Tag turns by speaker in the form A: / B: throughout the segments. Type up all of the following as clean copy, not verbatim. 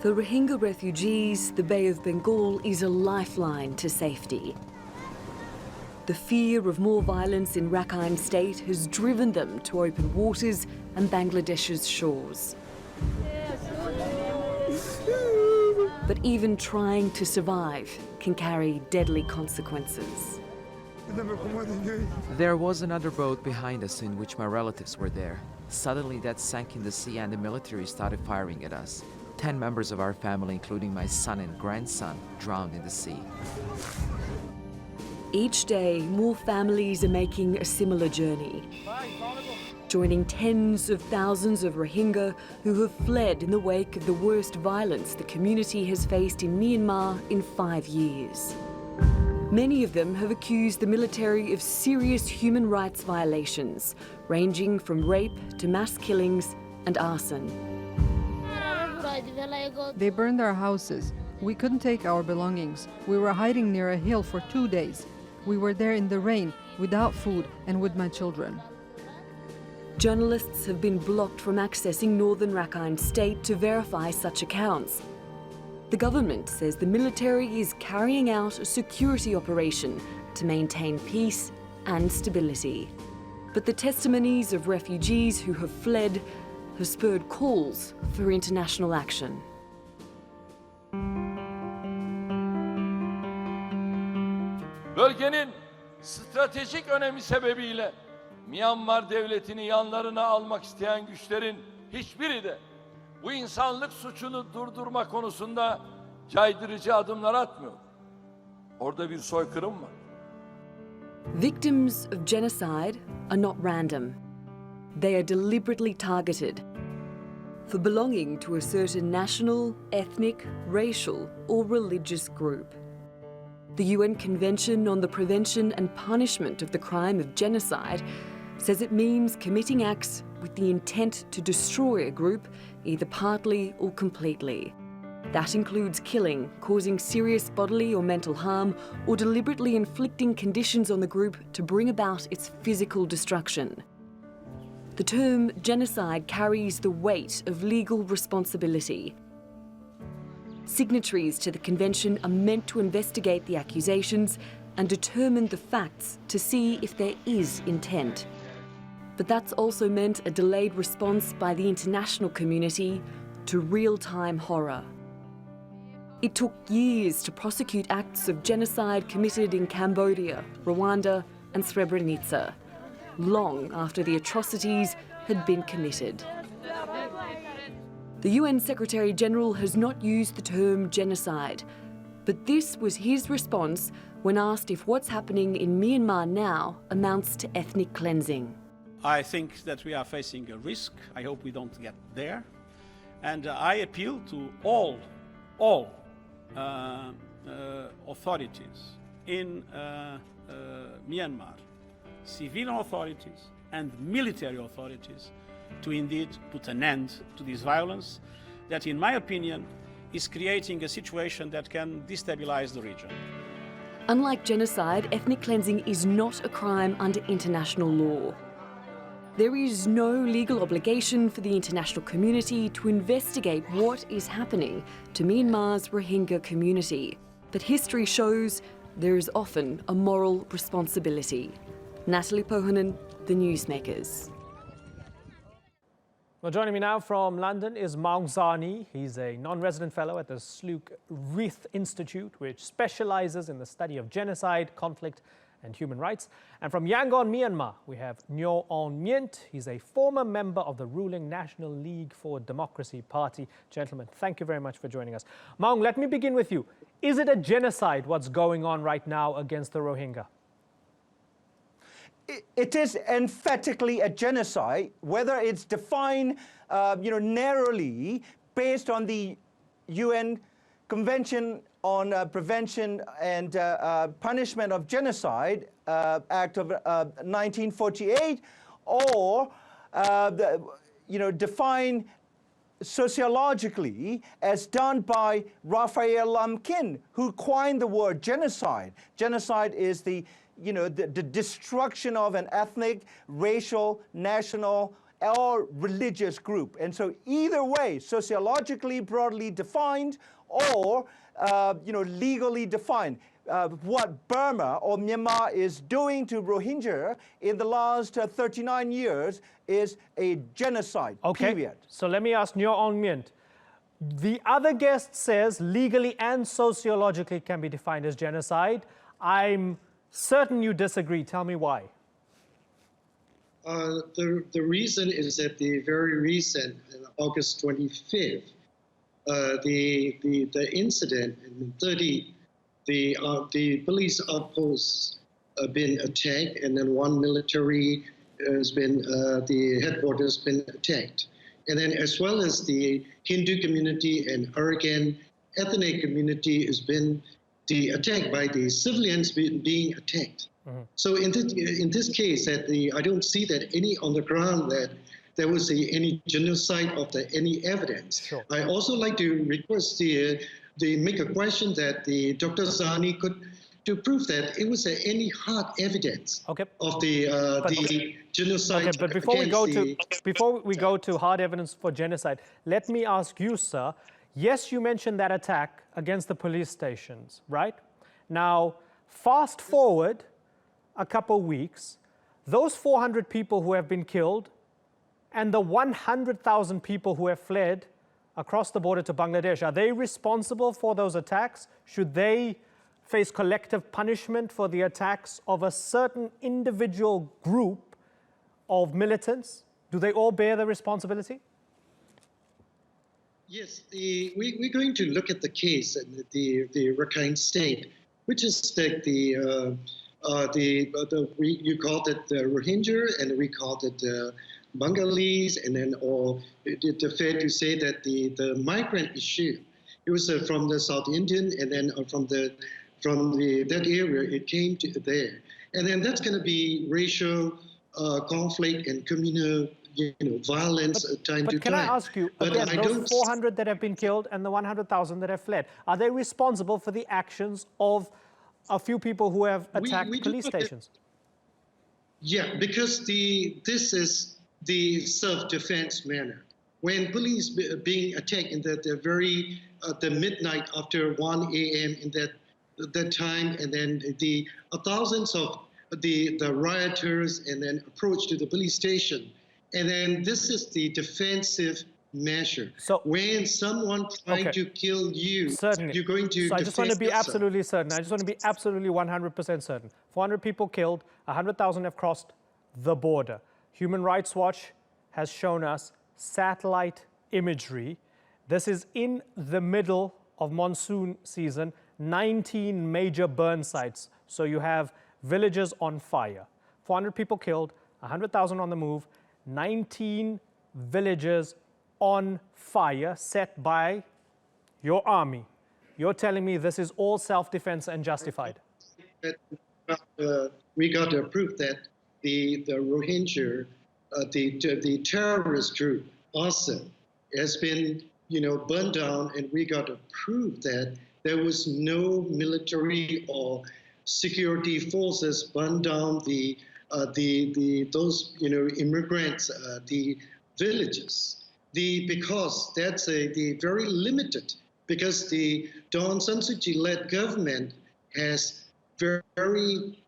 A: For Rohingya refugees, the Bay of Bengal is a lifeline to safety. The fear of more violence in Rakhine State has driven them to open waters and Bangladesh's shores. But even trying to survive can carry deadly consequences.
B: There was another boat behind us in which my relatives were there. Suddenly that sank in the sea and the military started firing at us. 10 members of our family, including my son and grandson, drowned in the sea.
A: Each day, more families are making a similar journey, joining tens of thousands of Rohingya who have fled in the wake of the worst violence the community has faced in Myanmar in 5 years. Many of them have accused the military of serious human rights violations, ranging from rape to mass killings and arson.
C: They burned our houses. We couldn't take our belongings. We were hiding near a hill for 2 days. We were there in the rain, without food, and with my children.
A: Journalists have been blocked from accessing northern Rakhine State to verify such accounts. The government says the military is carrying out a security operation to maintain peace and stability. But the testimonies of refugees who have fled have spurred calls for international action.
D: Bölgenin stratejik önemi sebebiyle Myanmar devletini yanlarına almak isteyen güçlerin hiçbiri de bu insanlık suçunu durdurma konusunda caydırıcı adımlar atmıyor. Orada bir soykırım var.
A: Victims of genocide are not random. They are deliberately targeted for belonging to a certain national, ethnic, racial, or religious group. The UN Convention on the Prevention and Punishment of the Crime of Genocide says it means committing acts with the intent to destroy a group, either partly or completely. That includes killing, causing serious bodily or mental harm, or deliberately inflicting conditions on the group to bring about its physical destruction. The term genocide carries the weight of legal responsibility. Signatories to the convention are meant to investigate the accusations and determine the facts to see if there is intent. But that's also meant a delayed response by the international community to real-time horror. It took years to prosecute acts of genocide committed in Cambodia, Rwanda, and Srebrenica, long after the atrocities had been committed. The UN Secretary-General has not used the term genocide, but this was his response when asked if what's happening in Myanmar now amounts to ethnic cleansing.
E: I think that we are facing a risk. I hope we don't get there. And I appeal to all authorities in Myanmar, civilian authorities and military authorities, to indeed put an end to this violence that, in my opinion, is creating a situation that can destabilize the region.
A: Unlike genocide, ethnic cleansing is not a crime under international law. There is no legal obligation for the international community to investigate what is happening to Myanmar's Rohingya community. But history shows there is often a moral responsibility. Natalie Pohanen, The Newsmakers.
F: Well, joining me now from London is Maung Zani. He's a non-resident fellow at the Slook Reith Institute, which specializes in the study of genocide, conflict, and human rights. And from Yangon, Myanmar, we have Nyo Aung Myint. He's a former member of the ruling National League for Democracy Party. Gentlemen, thank you very much for joining us. Maung, let me begin with you. Is it a genocide what's going on right now against the Rohingya?
G: It is emphatically a genocide, whether it's defined narrowly based on the UN Convention on Prevention and Punishment of Genocide Act of 1948, or defined sociologically as done by Raphael Lemkin, who coined the word genocide. Genocide is the destruction of an ethnic, racial, national, or religious group. And so either way, sociologically broadly defined or legally defined, what Burma or Myanmar is doing to Rohingya in the last 39 years is a genocide, period.
F: So let me ask Nyo Aung Myint. The other guest says legally and sociologically can be defined as genocide. I'm certain you disagree. Tell me why.
H: The reason is that the very recent, August 25th, the incident in 30, the police outposts have been attacked, and then one military has been, the headquarters has been attacked. And then as well as the Hindu community and Arakan ethnic community has been attacked by the civilians being attacked. Mm-hmm. So in this case, I don't see that any on the ground that there was any genocide of any evidence. Sure. I also like to request they make a question that the Dr. Zani could to prove that it was any hard evidence of the genocide.
F: Okay, but before we go to hard evidence for genocide, let me ask you, sir. Yes, you mentioned that attack against the police stations, right? Now, fast forward a couple weeks, those 400 people who have been killed and the 100,000 people who have fled across the border to Bangladesh, are they responsible for those attacks? Should they face collective punishment for the attacks of a certain individual group of militants? Do they all bear the responsibility?
H: Yes, we're going to look at the case in the Rakhine State, which is like you called it the Rohingya, and we called it the Bengalis, and then it's fair to say that the migrant issue, it was from the South Indian, and then from that area, it came to there, and then that's going to be racial conflict and communal violence time to time.
F: But can I ask you, again, those 400 that have been killed and the 100,000 that have fled, are they responsible for the actions of a few people who have attacked police stations?
H: Yeah, because this is the self-defense manner. When police being attacked in the midnight after 1 a.m. in that time, and then the thousands of the rioters and then approach to the police station. And then this is the defensive measure. So when someone trying to kill you, you're going to.
F: So I just want to be absolutely certain. I just want to be absolutely 100% certain. 400 people killed, 100,000 have crossed the border. Human Rights Watch has shown us satellite imagery. This is in the middle of monsoon season, 19 major burn sites. So you have villages on fire. 400 people killed, 100,000 on the move, 19 villages on fire set by your army. You're telling me this is all self-defense and justified?
H: We got to prove that the Rohingya, the terrorist group, also has been, burned down, and we got to prove that there was no military or security forces burned down those immigrants, the villages. Because that's the very limited, because the Aung San Suu Kyi-led government has very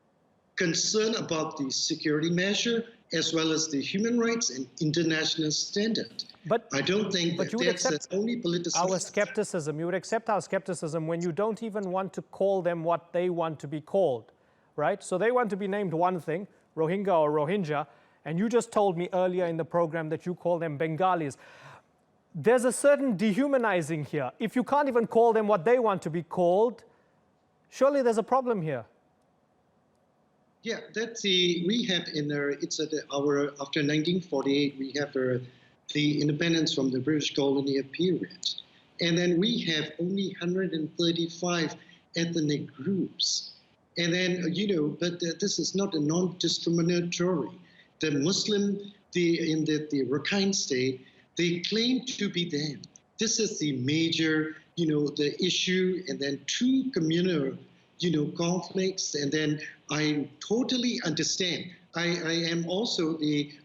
H: concerned about the security measure as well as the human rights and international standard.
F: But
H: I don't think that that's only political.
F: Our skepticism. You would accept our skepticism when you don't even want to call them what they want to be called, right? So they want to be named one thing, Rohingya or Rohingya, and you just told me earlier in the program that you call them Bengalis. There's a certain dehumanizing here. If you can't even call them what they want to be called, surely there's a problem here.
H: Yeah, we have after 1948, we have the independence from the British colonial period. And then we have only 135 ethnic groups. And then, but this is not a non-discriminatory. The Muslim, in the Rakhine State, they claim to be them. This is the major, the issue, and then two communal, conflicts. And then I totally understand I am also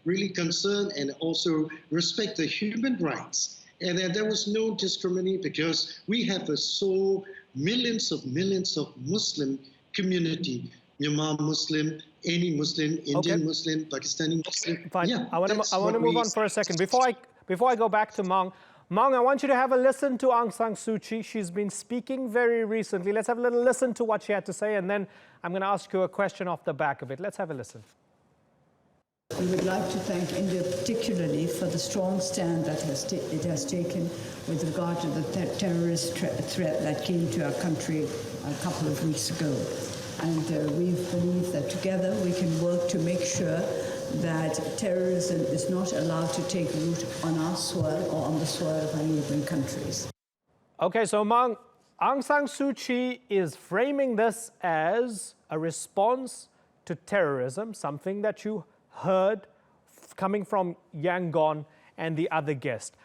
H: really concerned and also respect the human rights. And there was no discrimination because we have millions of Muslim community, Myanmar Muslim, any Muslim, Indian Muslim, Pakistani Muslim.
F: Fine.
H: Yeah,
F: I want to move on for a second. Before I go back to Maung, I want you to have a listen to Aung San Suu Kyi. She's been speaking very recently. Let's have a little listen to what she had to say, and then I'm going to ask you a question off the back of it. Let's have a listen.
I: We would like to thank India particularly for the strong stand that it has taken with regard to the terrorist threat that came to our country a couple of weeks ago. And we believe that together we can work to make sure that terrorism is not allowed to take root on our soil or on the soil of our neighboring countries.
F: Okay, so Maung, Aung San Suu Kyi is framing this as a response to terrorism, something that you heard coming from Yangon and the other guest.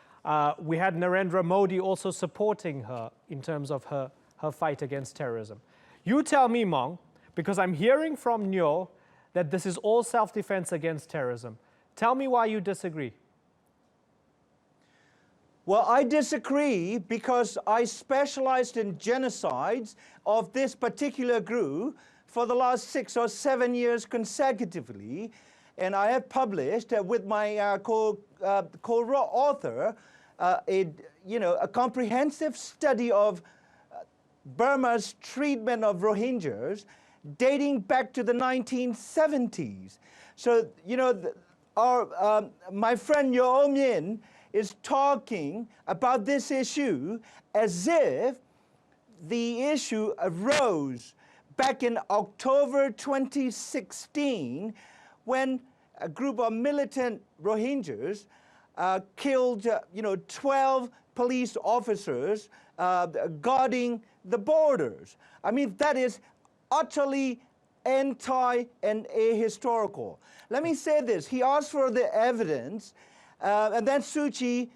F: We had Narendra Modi also supporting her in terms of her fight against terrorism. You tell me, Maung, because I'm hearing from Nyo that this is all self-defense against terrorism. Tell me why you disagree.
G: Well, I disagree because I specialized in genocides of this particular group for the last 6 or 7 years consecutively. And I have published with my co-author a comprehensive study of Burma's treatment of Rohingyas dating back to the 1970s. So, my friend Yo Min is talking about this issue as if the issue arose back in October 2016 when a group of militant Rohingyas killed 12 police officers guarding the borders. I mean, that is utterly anti and ahistorical. Let me say this. He asked for the evidence, and then Suu Kyi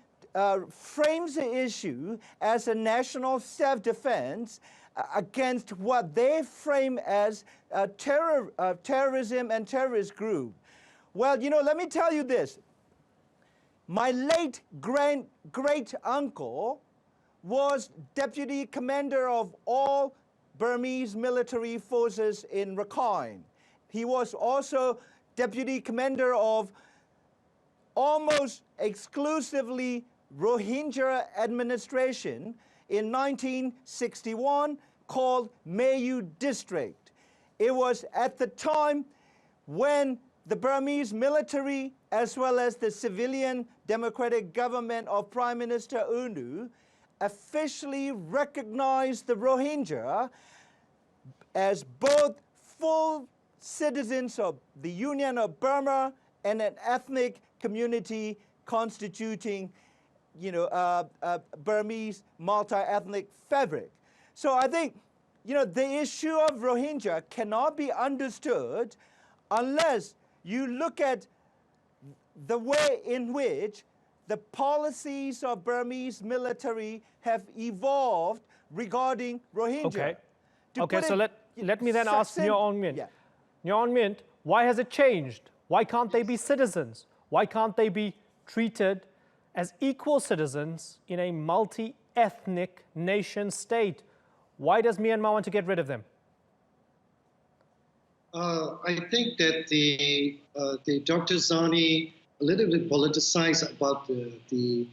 G: frames the issue as a national self-defense against what they frame as terrorism and terrorist group. Well, let me tell you this. My late great-uncle was deputy commander of all Burmese military forces in Rakhine. He was also deputy commander of almost exclusively Rohingya administration in 1961 called Mayu District. It was at the time when the Burmese military as well as the civilian democratic government of Prime Minister UNU officially recognized the Rohingya as both full citizens of the Union of Burma and an ethnic community constituting Burmese multi-ethnic fabric. So I think, the issue of Rohingya cannot be understood unless you look at the way in which the policies of Burmese military have evolved regarding Rohingya.
F: Okay, so let me then ask Nyo Mint. Yeah. Nyo Mint, why has it changed? Why can't they be citizens? Why can't they be treated as equal citizens in a multi-ethnic nation state? Why does Myanmar want to get rid of them?
H: I think that the Dr. Zani a little bit politicized about the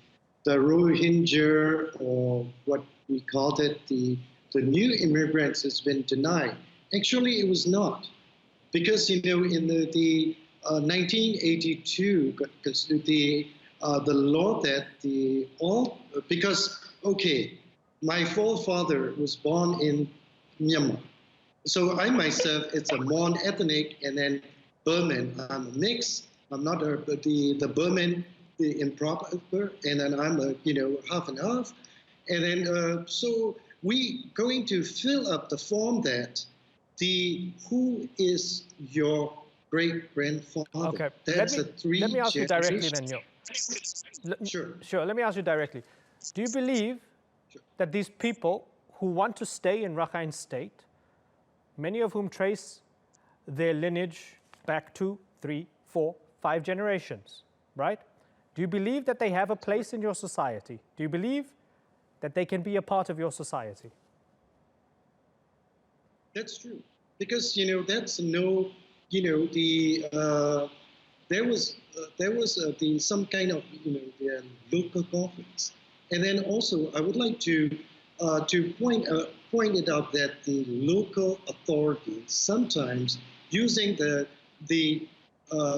H: Rohingya, or what we called it, the new immigrants has been denied. Actually, it was not, because in the 1982 the law that my forefather was born in Myanmar. So I myself, it's a mono-ethnic and then Burman. I'm a mix. I'm not the Burman, the improper, and then I'm half and half. And then so we going to fill up the form that who is your great-grandfather.
F: Okay.
H: That's
F: let me ask you directly then, Nyo. Sure, let me ask you directly. Do you believe that these people who want to stay in Rakhine State, many of whom trace their lineage back to 3, 4, 5 generations, right? Do you believe that they have a place in your society? Do you believe that they can be a part of your society?
H: That's true, because that's no, there was some kind of the local conflicts, and then also I would like to point it out that the local authorities sometimes using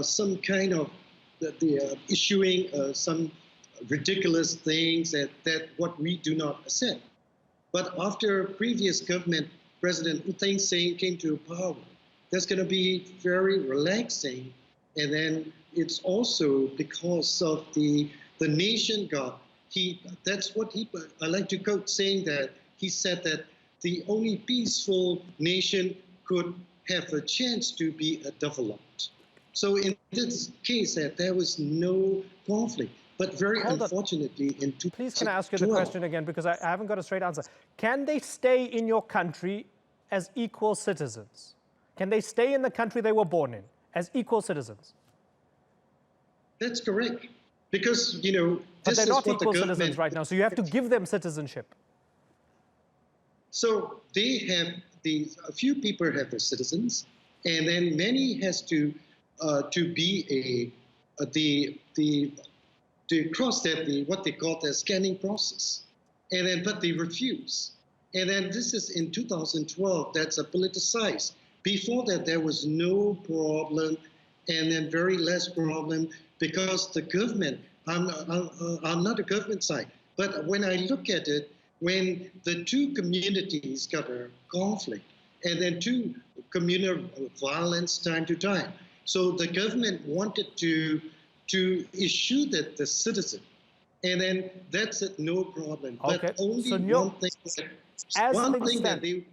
H: some kind of issuing some ridiculous things that what we do not accept. But after previous government, President U Thein Sein came to power, that's going to be very relaxing. And then it's also because of the nation God. I like to quote saying that he said that the only peaceful nation could have a chance to be developed. So in this case, there was no conflict. But very unfortunately, in 2012...
F: Please, can I ask you the question again, because I haven't got a straight answer. Can they stay in your country as equal citizens? Can they stay in the country they were born in as equal citizens?
H: That's correct. Because,
F: but they're not equal citizens right now, so you have to give them citizenship.
H: So they have a few people have their citizens, and then many has to be to cross what they call the scanning process, and then but they refuse, and then this is in 2012. That's a politicized. Before that, there was no problem, and then very less problem because the government. I'm not a government side, but when I look at it, when the two communities got a conflict, and then two communal violence time to time, so the government wanted to issue that the citizen, and then that's it, no problem.
F: Okay.
H: But only
F: so
H: one thing.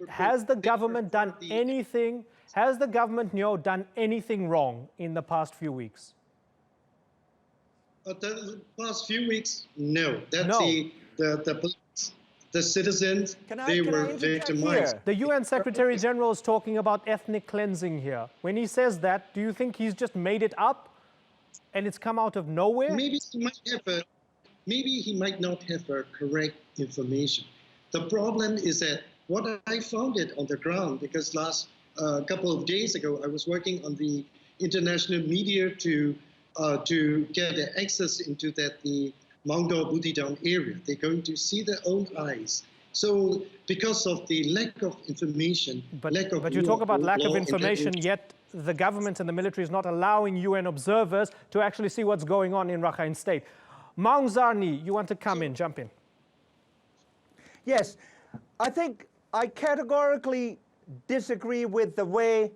F: Has the government done anything? Has the government done anything wrong in the past few weeks?
H: The past few weeks, no. That's
F: no.
H: The police, the citizens, they were victimized.
F: The UN Secretary General is talking about ethnic cleansing here. When he says that, do you think he's just made it up and it's come out of nowhere?
H: Maybe he might not have correct information. The problem is that what I found it on the ground, because last couple of days ago, I was working on the international media to get access into the Mong Do Butidam area. They're going to see their own eyes. So because of the lack of information,
F: but you talk about lack of information, yet the government and the military is not allowing UN observers to actually see what's going on in Rakhine State. Maung Zarni, you want to come in, jump in.
G: Yes, I think I categorically disagree with the way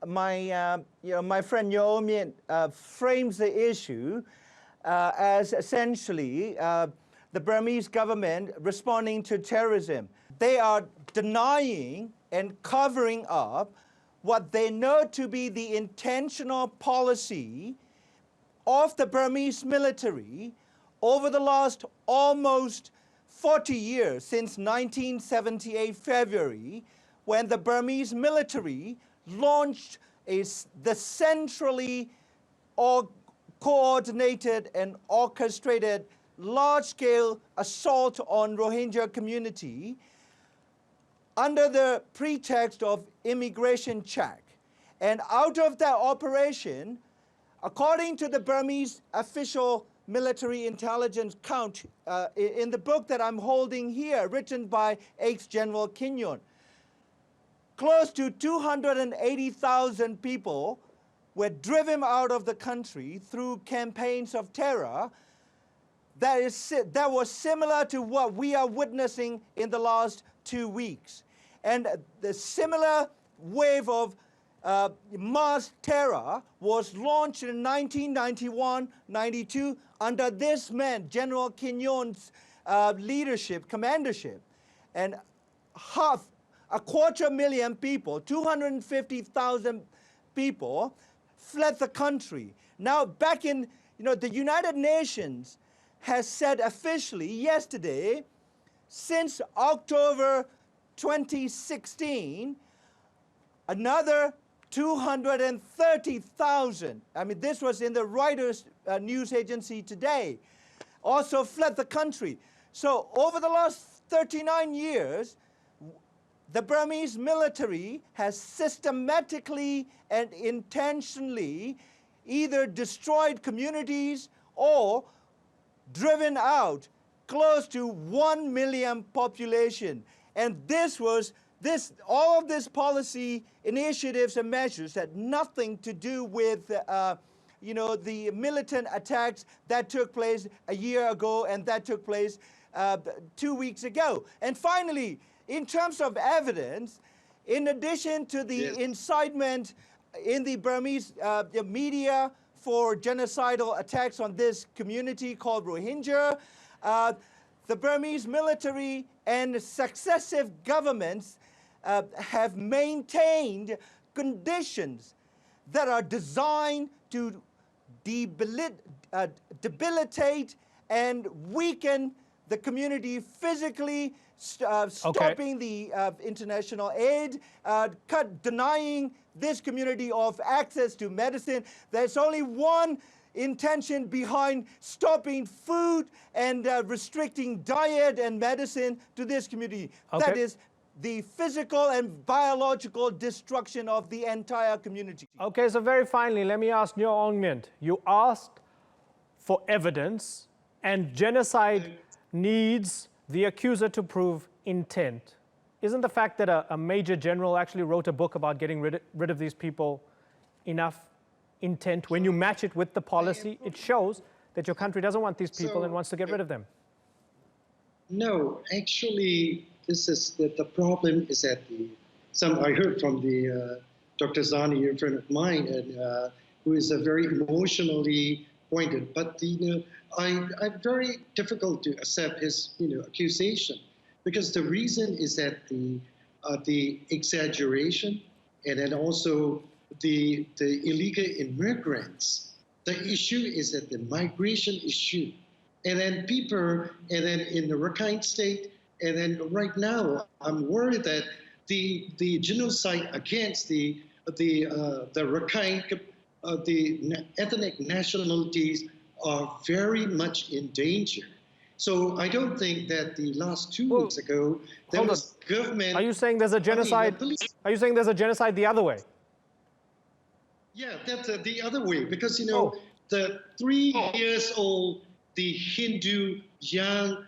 G: my friend Yeo Mien frames the issue as essentially the Burmese government responding to terrorism. They are denying and covering up what they know to be the intentional policy of the Burmese military over the last almost 40 years, since 1978 February, when the Burmese military launched the centrally coordinated and orchestrated large-scale assault on Rohingya community under the pretext of immigration check. And out of that operation, according to the Burmese official military intelligence count in the book that I'm holding here, written by ex-General Kim Yon, close to 280,000 people were driven out of the country through campaigns of terror that was similar to what we are witnessing in the last 2 weeks. And the similar wave of mass terror was launched in 1991-92 under this man, General Kim Yon's leadership, commandership. And 250,000 people, 250,000 people fled the country. Now back in, the United Nations has said officially yesterday, since October 2016, another 230,000, I mean, this was in the Reuters news agency today, also fled the country. So over the last 39 years, the Burmese military has systematically and intentionally either destroyed communities or driven out close to 1 million population. And all of this policy initiatives and measures had nothing to do with the militant attacks that took place a year ago and that took place 2 weeks ago. And finally, in terms of evidence, in addition to the incitement in the Burmese media for genocidal attacks on this community called Rohingya, the Burmese military and successive governments have maintained conditions that are designed to debilitate and weaken the community physically, stopping the international aid, denying this community of access to medicine. There's only one intention behind stopping food and restricting diet and medicine to this community.
F: Okay.
G: That is the physical and biological destruction of the entire community.
F: Okay, so very finally, let me ask Nyo Aung Myint. You asked for evidence, and genocide needs the accuser to prove intent. Isn't the fact that a major general actually wrote a book about getting rid of these people enough intent? When you match it with the policy, it shows that your country doesn't want these people and wants to get rid of them.
H: No, actually, this is the problem is that I heard from the Dr. Zani, a friend of mine, and who is a very emotionally pointed, but I'm very difficult to accept his accusation, because the reason is that the exaggeration and then also the illegal immigrants. The issue is that the migration issue, and then people, and then in the Rakhine State, and then right now I'm worried that the genocide against the Rakhine, the ethnic nationalities are very much in danger. So I don't think that the last 2 weeks ago there was government.
F: Are you saying there's a genocide? Are you saying there's a genocide the other way?
H: Yeah, that's the other way, because the 3 years old, the Hindu young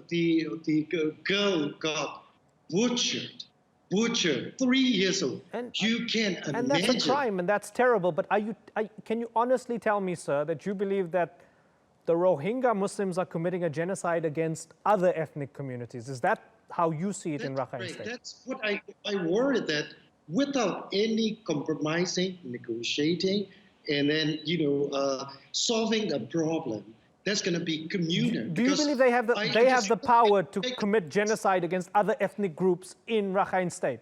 H: the girl got butchered 3 years old. And you can imagine.
F: And that's a crime, and that's terrible. But can you honestly tell me, sir, that you believe that the Rohingya Muslims are committing a genocide against other ethnic communities? Is that how you see it in Rakhine State?
H: That's what I worry, that without any compromising, negotiating, and then solving the problem, that's going to be communal.
F: Do you believe they have the power to commit genocide against other ethnic groups in Rakhine State?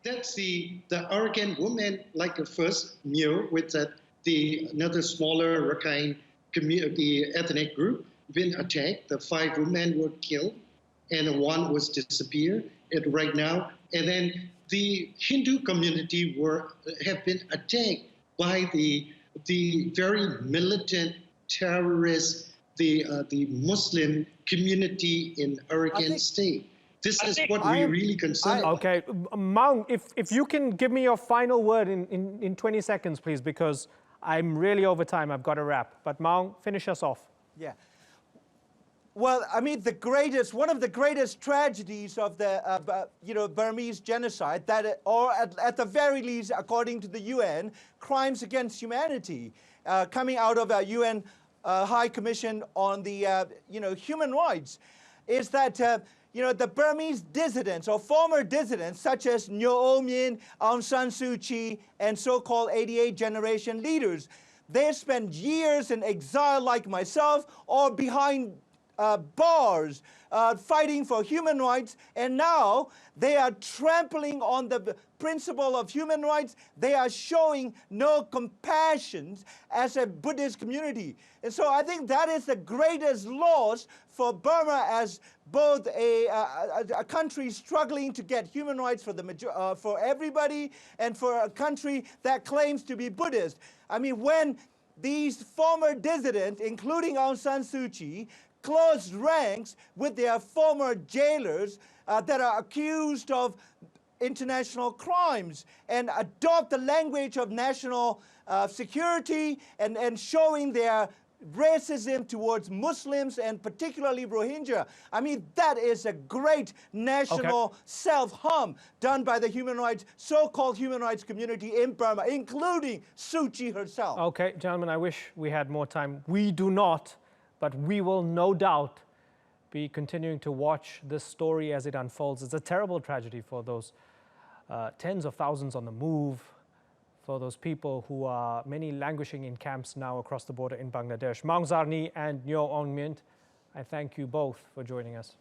H: That's the arrogant woman, like the first Myo, with another smaller Rakhine community ethnic group, been attacked. The 5 women were killed, and 1 was disappeared right now. And then the Hindu community have been attacked by the very militant terrorists, the Muslim community in Arakan State. This is what we're really concerned about.
F: Okay, Maung, if you can give me your final word in 20 seconds, please, because I'm really over time. I've got to wrap. But Maung, finish us off.
G: Yeah. Well, I mean, one of the greatest tragedies of the, Burmese genocide, or at the very least, according to the UN, crimes against humanity, coming out of a UN High Commission on the, human rights, is that, the Burmese dissidents or former dissidents, such as Nyo Aung Myint, Aung San Suu Kyi, and so-called 88 generation leaders, they spent years in exile like myself or behind bars, fighting for human rights, and now they are trampling on the principle of human rights. They are showing no compassion as a Buddhist community. And so I think that is the greatest loss for Burma as both a country struggling to get human rights for everybody, and for a country that claims to be Buddhist. I mean, when these former dissidents, including Aung San Suu Kyi, close ranks with their former jailers that are accused of international crimes, and adopt the language of national security, and showing their racism towards Muslims and particularly Rohingya. I mean, that is a great national self-harm done by the so-called human rights community in Burma, including Suu Kyi herself.
F: Okay, gentlemen, I wish we had more time. We do not, but we will no doubt be continuing to watch this story as it unfolds. It's a terrible tragedy for those tens of thousands on the move, for those people who are many languishing in camps now across the border in Bangladesh. Maung Zarni and Nyo Aung Myint, I thank you both for joining us.